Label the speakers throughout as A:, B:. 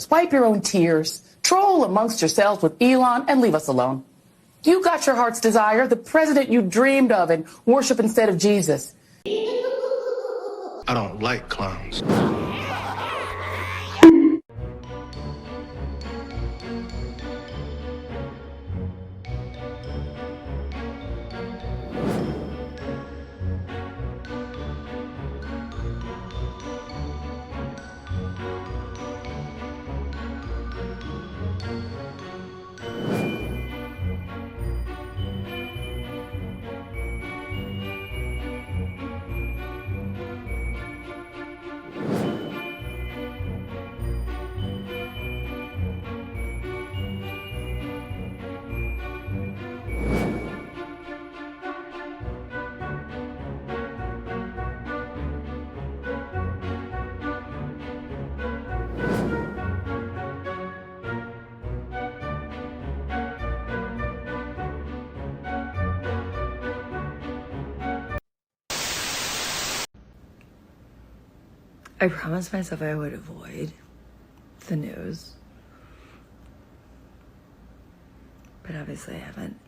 A: Wipe your own tears, troll amongst yourselves with Elon, and leave us alone. You got your heart's desire, the president you dreamed of, and worship instead of Jesus.
B: I don't like clowns.
C: I promised myself I would avoid the news, but obviously I haven't.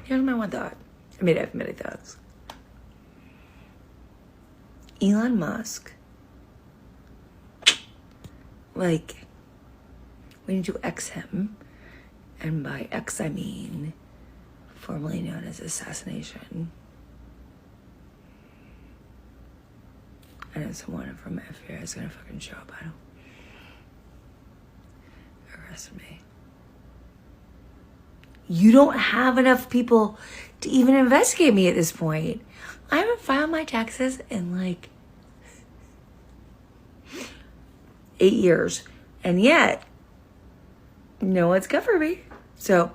C: Here's my one thought. I mean, I have many thoughts. Elon Musk, like, we need to X him, and by X I mean formerly known as assassination. I know someone from my FBI is gonna fucking show up. I don't. Arrest me. You don't have enough people to even investigate me at this point. I haven't filed my taxes in like 8 years. And yet, no one's covered me. So,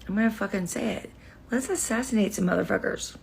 C: I'm gonna fucking say it. Let's assassinate some motherfuckers.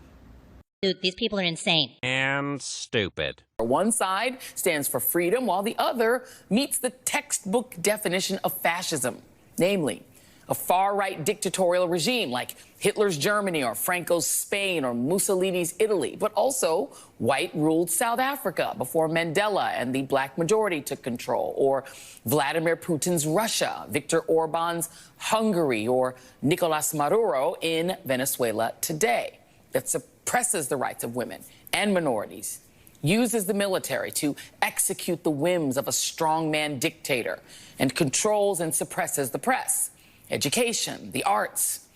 D: Dude, these people are insane.
E: And stupid.
A: One side stands for freedom, while the other meets the textbook definition of fascism, namely a far-right dictatorial regime like Hitler's Germany or Franco's Spain or Mussolini's Italy, but also white-ruled South Africa before Mandela and the black majority took control, or Vladimir Putin's Russia, Viktor Orban's Hungary, or Nicolas Maduro in Venezuela today, that suppresses the rights of women and minorities, uses the military to execute the whims of a strongman dictator, and controls and suppresses the press, education, the arts,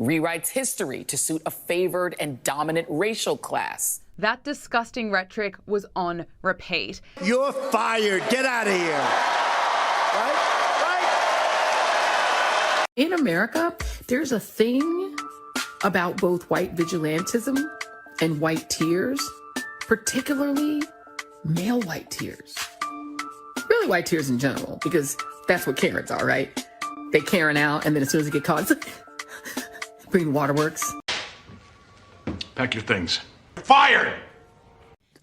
A: rewrites history to suit a favored and dominant racial class.
F: That disgusting rhetoric was on repeat.
G: You're fired. Get out of here. Right?
H: In America, there's a thing about both white vigilantism and white tears, particularly male white tears. Really white tears in general, because that's what Karens are, right? They Karen out, and then as soon as they get caught, it's like, bring waterworks.
B: Pack your things. Fired!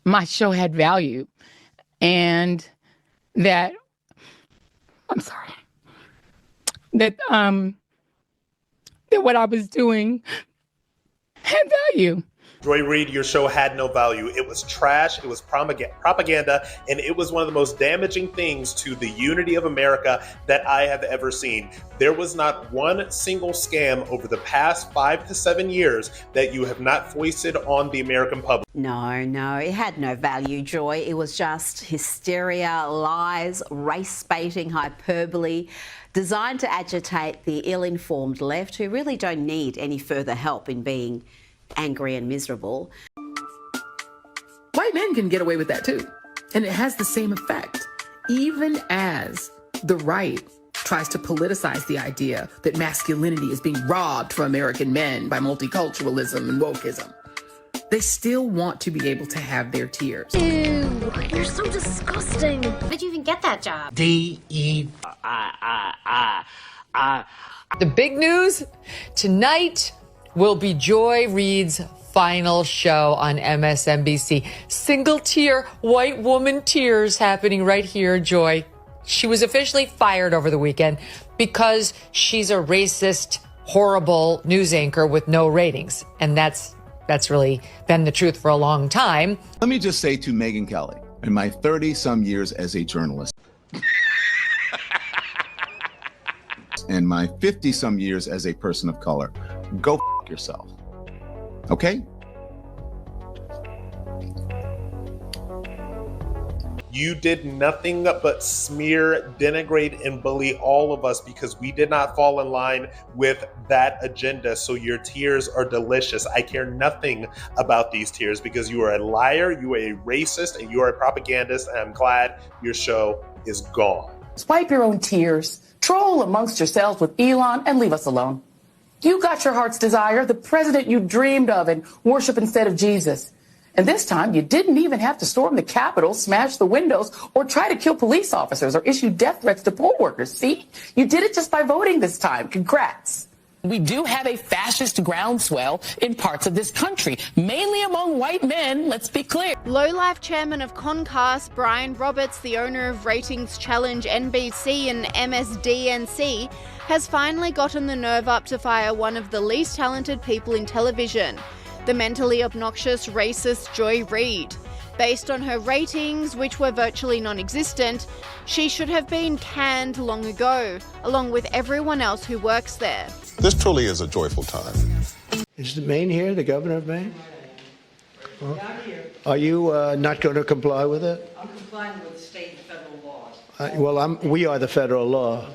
I: My show had value, and that, I'm sorry, that what I was doing had value.
J: Joy Reid, your show had no value. It was trash, it was propaganda, and it was one of the most damaging things to the unity of America that I have ever seen. There was not one single scam over the past 5 to 7 years that you have not foisted on the American public.
K: No, it had no value, Joy. It was just hysteria, lies, race-baiting, hyperbole, designed to agitate the ill-informed left who really don't need any further help in being angry and miserable.
H: White men can get away with that too. And it has the same effect. Even as the right tries to politicize the idea that masculinity is being robbed from American men by multiculturalism and wokeism, they still want to be able to have their tears.
D: Ew, you're so disgusting. How'd you even get that job?
E: D-E...
L: The big news tonight will be Joy Reid's final show on MSNBC. Single tear, white woman tears happening right here, Joy. She was officially fired over the weekend because she's a racist, horrible news anchor with no ratings. And that's really been the truth for a long time.
M: Let me just say to Megyn Kelly, in my 30-some years as a journalist, in my 50-some years as a person of color. Go f yourself. Okay?
J: You did nothing but smear, denigrate, and bully all of us because we did not fall in line with that agenda. So your tears are delicious. I care nothing about these tears because you are a liar, you are a racist, and you are a propagandist, and I'm glad your show is gone.
A: Wipe your own tears, troll amongst yourselves with Elon, and leave us alone. You got your heart's desire, the president you dreamed of, and worship instead of Jesus. And this time, you didn't even have to storm the Capitol, smash the windows, or try to kill police officers or issue death threats to poll workers. See? You did it just by voting this time. Congrats. We do have a fascist groundswell in parts of this country, mainly among white men, let's be clear.
N: Low-life chairman of Comcast, Brian Roberts, the owner of Ratings Challenge NBC and MSDNC, has finally gotten the nerve up to fire one of the least talented people in television, the mentally obnoxious racist Joy Reid. Based on her ratings, which were virtually non-existent, she should have been canned long ago, along with everyone else who works there.
O: This truly is a joyful time.
G: Is the Maine here, the governor of Maine? Well, are you not going to comply with it?
P: I'm complying with state and federal laws.
G: Well, we are the federal law.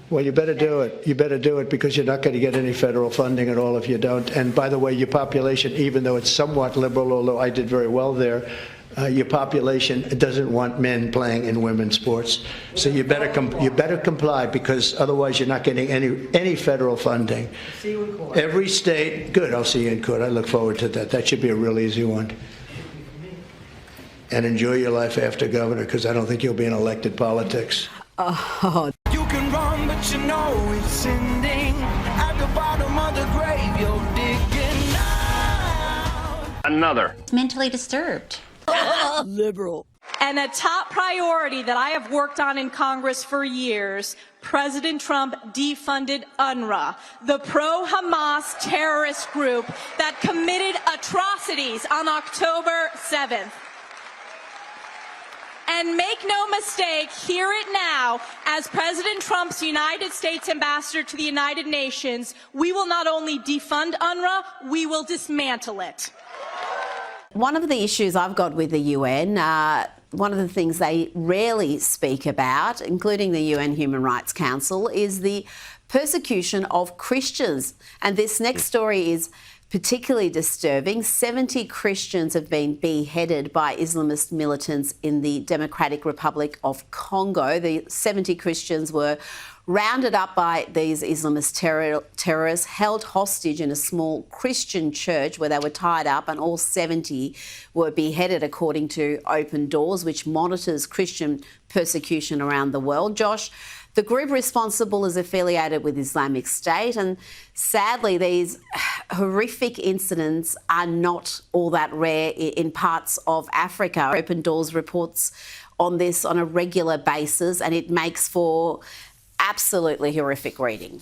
G: Well, you better do it. You better do it because you're not going to get any federal funding at all if you don't. And by the way, your population, even though it's somewhat liberal, although I did very well there, your population doesn't want men playing in women's sports. So you better comply because otherwise you're not getting any federal funding.
P: See you in court.
G: Every state, good. I'll see you in court. I look forward to that. That should be a real easy one. And enjoy your life after governor because I don't think you'll be in elected politics.
K: Oh.
Q: You can run, but you know it's ending. At the bottom of the grave, you're digging out.
R: Another.
D: Mentally disturbed.
P: Liberal.
S: And a top priority that I have worked on in Congress for years, President Trump defunded UNRWA, the pro-Hamas terrorist group that committed atrocities on October 7th. And make no mistake, hear it now, as President Trump's United States ambassador to the United Nations, we will not only defund UNRWA, we will dismantle it.
K: One of the issues I've got with the UN, one of the things they rarely speak about, including the UN Human Rights Council, is the persecution of Christians. And this next story is particularly disturbing. 70 Christians have been beheaded by Islamist militants in the Democratic Republic of Congo. The 70 Christians were rounded up by these Islamist terrorists, held hostage in a small Christian church where they were tied up, and all 70 were beheaded, according to Open Doors, which monitors Christian persecution around the world. Josh, the group responsible is affiliated with Islamic State, and sadly these horrific incidents are not all that rare in parts of Africa. Open Doors reports on this on a regular basis, and it makes for absolutely horrific reading.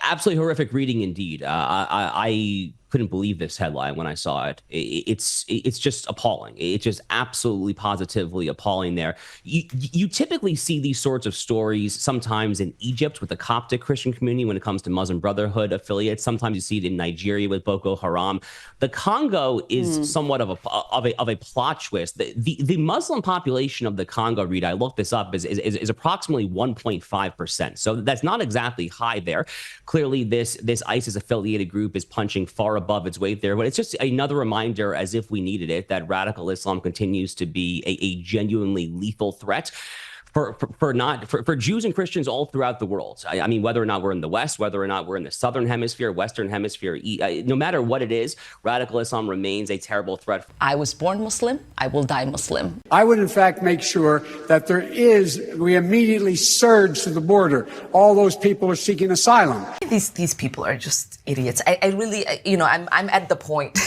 T: Absolutely horrific reading indeed. I couldn't believe this headline when I saw it. It's just appalling. It's just absolutely positively appalling there. You typically see these sorts of stories sometimes in Egypt with the Coptic Christian community when it comes to Muslim Brotherhood affiliates. Sometimes you see it in Nigeria with Boko Haram. The Congo is somewhat of a plot twist. The Muslim population of the Congo, Reid, I looked this up, is approximately 1.5%. So that's not exactly high there. Clearly, this ISIS affiliated group is punching far above its weight there, but it's just another reminder, as if we needed it, that radical Islam continues to be a genuinely lethal threat for Jews and Christians all throughout the world. I mean, whether or not we're in the West, whether or not we're in the Southern Hemisphere, Western Hemisphere, no matter what it is, radical Islam remains a terrible threat.
U: I was born Muslim. I will die Muslim.
V: I would, in fact, make sure that we immediately surge to the border. All those people are seeking asylum.
U: These people are just idiots. I really, I'm at the point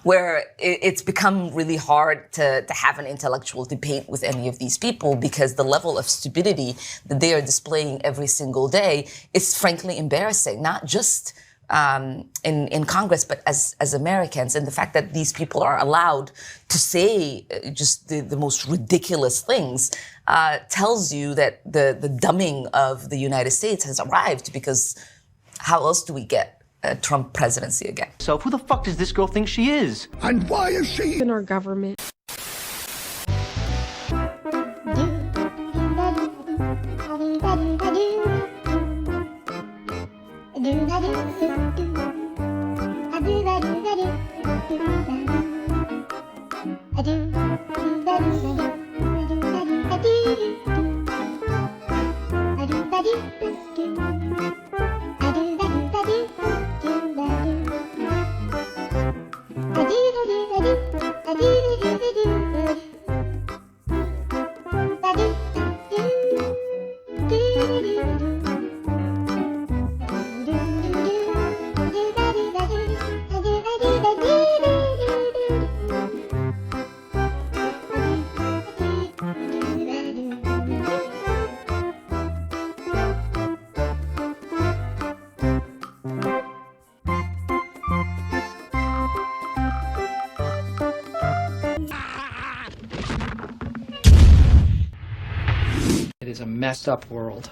U: where it's become really hard to have an intellectual debate with any of these people, because the level of stupidity that they are displaying every single day is frankly embarrassing, not just in Congress, but as Americans, and the fact that these people are allowed to say just the most ridiculous things tells you that the dumbing of the United States has arrived, because how else do we get a Trump presidency again?
C: So who the fuck does this girl think she is?
R: And why is she
D: in our government?
P: It is a messed up world.